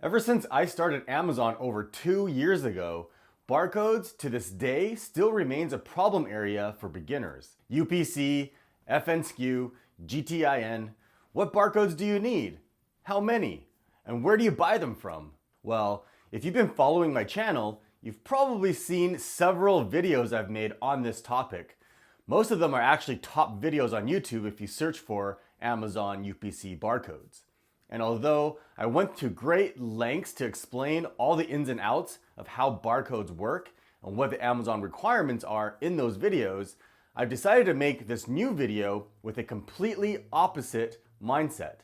Ever since I started Amazon over 2 years ago, barcodes to this day still remains a problem area for beginners. UPC, FNSKU, GTIN, what barcodes do you need? How many? And where do you buy them from? Well, if you've been following my channel, you've probably seen several videos I've made on this topic. Most of them are actually top videos on YouTube if you search for Amazon UPC barcodes. And although I went to great lengths to explain all the ins and outs of how barcodes work and what the Amazon requirements are in those videos, I've decided to make this new video with a completely opposite mindset.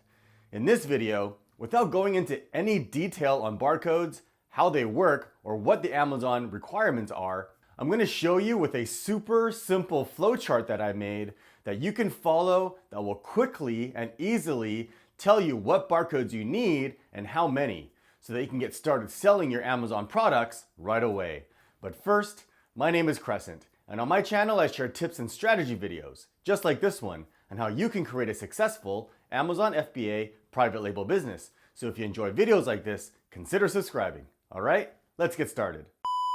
In this video, without going into any detail on barcodes, how they work, or what the Amazon requirements are, I'm going to show you with a super simple flowchart that I made that you can follow that will quickly and easily tell you what barcodes you need and how many, so that you can get started selling your Amazon products right away. But first, my name is Crescent, and on my channel I share tips and strategy videos, just like this one, on how you can create a successful Amazon FBA private label business. So if you enjoy videos like this, consider subscribing. Alright, let's get started.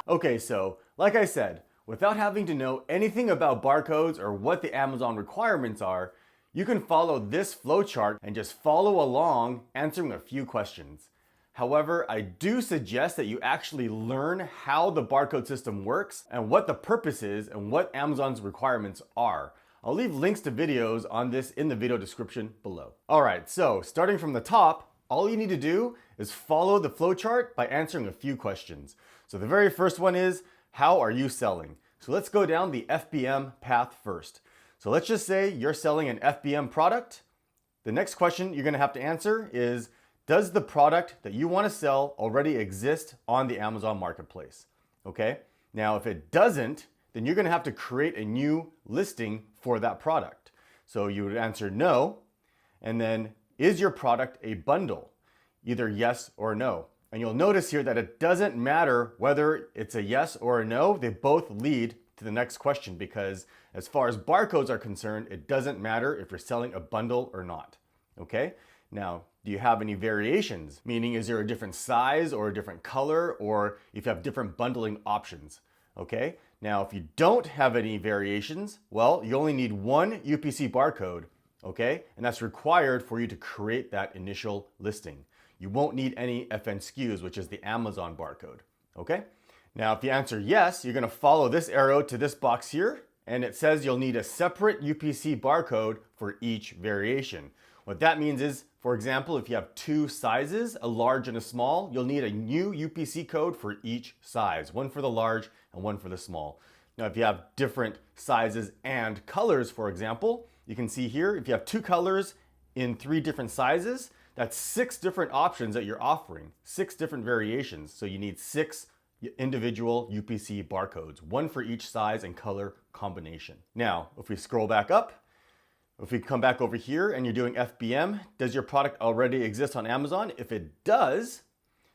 Okay, so like I said, without having to know anything about barcodes or what the Amazon requirements are, you can follow this flowchart and just follow along answering a few questions. However, I do suggest that you actually learn how the barcode system works and what the purpose is and what Amazon's requirements are. I'll leave links to videos on this in the video description below. Alright, so starting from the top, all you need to do is follow the flowchart by answering a few questions. So the very first one is, how are you selling? So let's go down the FBM path first. So let's just say you're selling an FBM product. The next question you're going to have to answer is, does the product that you want to sell already exist on the Amazon marketplace? Okay, now if it doesn't, then you're going to have to create a new listing for that product. So you would answer no, and then is your product a bundle? Either yes or no. And you'll notice here that it doesn't matter whether it's a yes or a no, they both lead to the next question, because as far as barcodes are concerned, it doesn't matter if you're selling a bundle or not. Okay? Now, do you have any variations? Meaning, is there a different size or a different color, or if you have different bundling options? Okay? Now, if you don't have any variations, well, you only need one UPC barcode, okay? And that's required for you to create that initial listing. You won't need any FNSKUs, which is the Amazon barcode, okay? Now, if you answer yes, you're gonna follow this arrow to this box here, and it says you'll need a separate UPC barcode for each variation. What that means is, for example, if you have two sizes, a large and a small, you'll need a new UPC code for each size, one for the large and one for the small. Now, if you have different sizes and colors, for example, you can see here, if you have two colors in 3 different sizes, that's 6 different options that you're offering, 6 different variations. So you need 6 individual UPC barcodes, one for each size and color combination. Now, if we scroll back up, if we come back over here and you're doing FBM, does your product already exist on Amazon? If it does,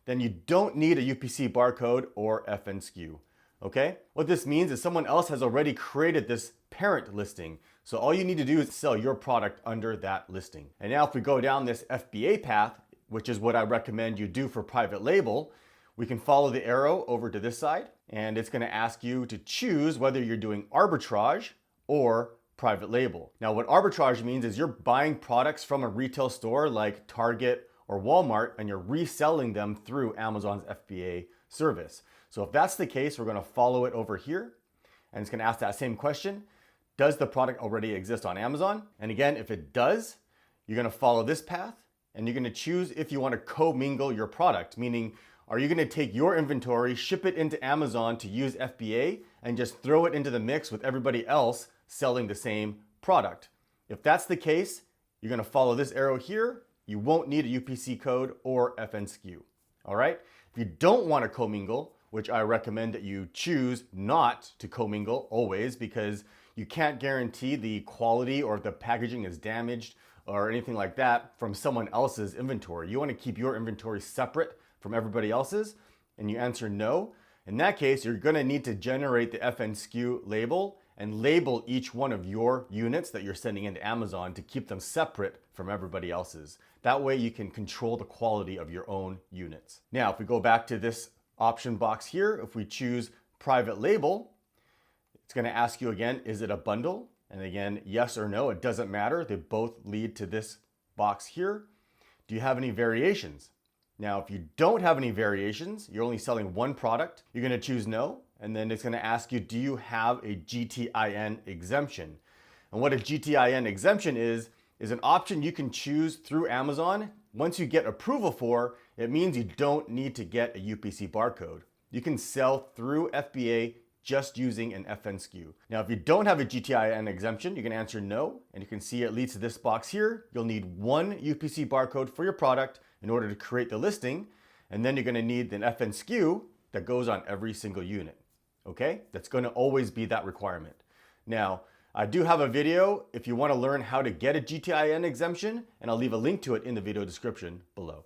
then you don't need a UPC barcode or FNSKU. Okay? What this means is someone else has already created this parent listing. So all you need to do is sell your product under that listing. And now if we go down this FBA path, which is what I recommend you do for private label, we can follow the arrow over to this side, and it's going to ask you to choose whether you're doing arbitrage or private label. Now, what arbitrage means is you're buying products from a retail store like Target or Walmart, and you're reselling them through Amazon's FBA service. So if that's the case, we're going to follow it over here, and it's going to ask that same question. Does the product already exist on Amazon? And again, if it does, you're going to follow this path, and you're going to choose if you want to co-mingle your product, meaning, are you going to take your inventory, ship it into Amazon to use FBA, and just throw it into the mix with everybody else selling the same product? If that's the case, you're going to follow this arrow here. You won't need a UPC code or FNSKU. All right? If you don't want to commingle, which I recommend that you choose not to commingle always, because you can't guarantee the quality or if the packaging is damaged or anything like that from someone else's inventory. You want to keep your inventory separate from everybody else's, and you answer no. In that case, you're going to need to generate the FNSKU label and label each one of your units that you're sending into Amazon to keep them separate from everybody else's. That way you can control the quality of your own units. Now, if we go back to this option box here, if we choose private label, it's going to ask you again, is it a bundle? And again, yes or no, it doesn't matter. They both lead to this box here. Do you have any variations? Now, if you don't have any variations, you're only selling one product, you're going to choose no. And then it's going to ask you, do you have a GTIN exemption? And what a GTIN exemption is an option you can choose through Amazon. Once you get approval for, it means you don't need to get a UPC barcode. You can sell through FBA just using an FNSKU. Now, if you don't have a GTIN exemption, you can answer no, and you can see it leads to this box here. You'll need one UPC barcode for your product in order to create the listing, and then you're going to need an FNSKU that goes on every single unit. Okay, that's going to always be that requirement. Now, I do have a video if you want to learn how to get a GTIN exemption, and I'll leave a link to it in the video description below.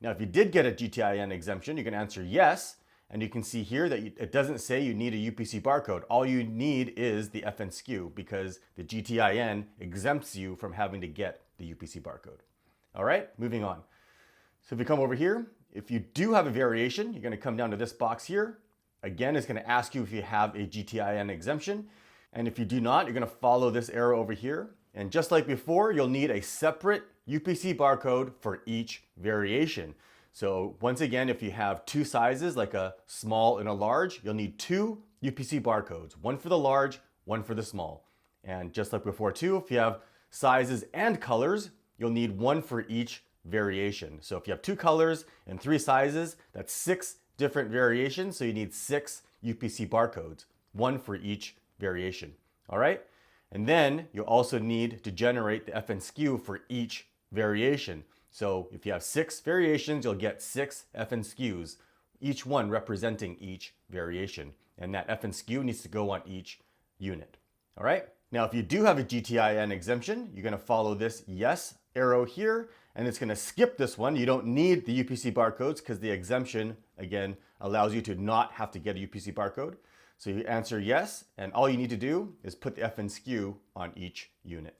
Now, if you did get a GTIN exemption, you can answer yes, and you can see here that it doesn't say you need a UPC barcode. All you need is the FNSKU because the GTIN exempts you from having to get the UPC barcode. All right, moving on. So if you come over here, if you do have a variation, you're going to come down to this box here. Again, it's going to ask you if you have a GTIN exemption. And if you do not, you're going to follow this arrow over here. And just like before, you'll need a separate UPC barcode for each variation. So once again, if you have two sizes, like a small and a large, you'll need two UPC barcodes, one for the large, one for the small. And just like before too, if you have sizes and colors, you'll need one for each variation. So if you have two colors and three sizes, that's 6 different variations. So you need 6 UPC barcodes, one for each variation. All right. And then you'll also need to generate the FNSKU for each variation. So if you have 6 variations, you'll get 6 FNSKUs, each one representing each variation. And that FNSKU needs to go on each unit. All right. Now, if you do have a GTIN exemption, you're going to follow this yes arrow here, and it's going to skip this one. You don't need the UPC barcodes because the exemption, again, allows you to not have to get a UPC barcode. So you answer yes, and all you need to do is put the FNSKU on each unit.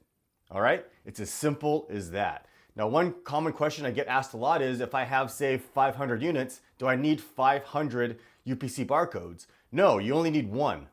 All right? It's as simple as that. Now, one common question I get asked a lot is, if I have, say, 500 units, do I need 500 UPC barcodes? No, you only need one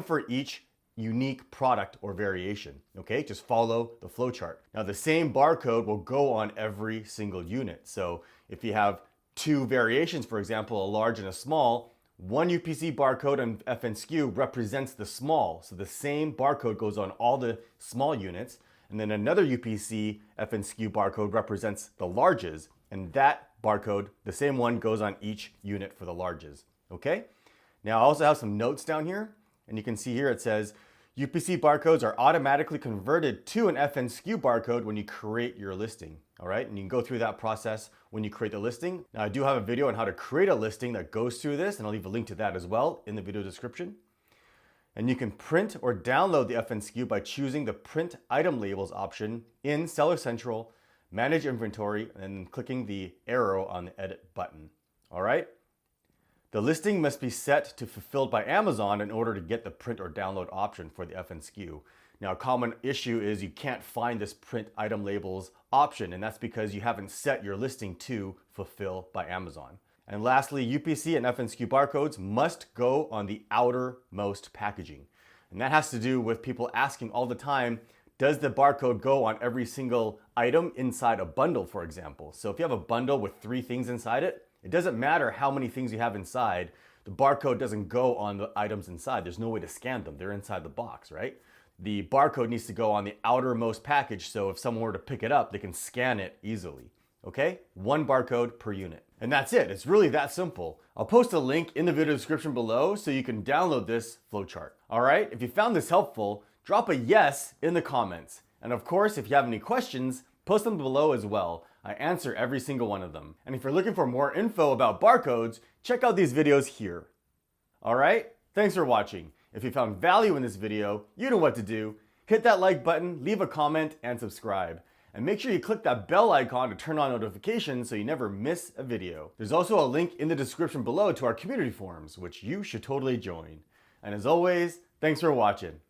for each unique product or variation. Okay, just follow the flow chart. Now, the same barcode will go on every single unit. So if you have 2 variations, for example, a large and a small, one UPC barcode on FNSKU represents the small. So the same barcode goes on all the small units. And then another UPC FNSKU barcode represents the larges. And that barcode, the same one, goes on each unit for the larges. Okay? Now I also have some notes down here. And you can see here it says, UPC barcodes are automatically converted to an FNSKU barcode when you create your listing. All right, and you can go through that process when you create the listing. Now, I do have a video on how to create a listing that goes through this, and I'll leave a link to that as well in the video description. And you can print or download the FNSKU by choosing the Print Item Labels option in Seller Central, Manage Inventory, and then clicking the arrow on the Edit button. All right. The listing must be set to Fulfilled by Amazon in order to get the print or download option for the FNSKU. Now, a common issue is you can't find this Print Item Labels option, and that's because you haven't set your listing to Fulfill by Amazon. And lastly, UPC and FNSKU barcodes must go on the outermost packaging. And that has to do with people asking all the time, does the barcode go on every single item inside a bundle, for example? So if you have a bundle with 3 things inside it, it doesn't matter how many things you have inside, the barcode doesn't go on the items inside. There's no way to scan them. They're inside the box, right? The barcode needs to go on the outermost package, so if someone were to pick it up, they can scan it easily. Okay? 1 barcode per unit. And that's it. It's really that simple. I'll post a link in the video description below so you can download this flowchart. All right? If you found this helpful, drop a yes in the comments. And of course, if you have any questions, post them below as well. I answer every single one of them. And if you're looking for more info about barcodes, check out these videos here. All right? Thanks for watching. If you found value in this video, you know what to do. Hit that like button, leave a comment, and subscribe. And make sure you click that bell icon to turn on notifications so you never miss a video. There's also a link in the description below to our community forums, which you should totally join. And as always, thanks for watching.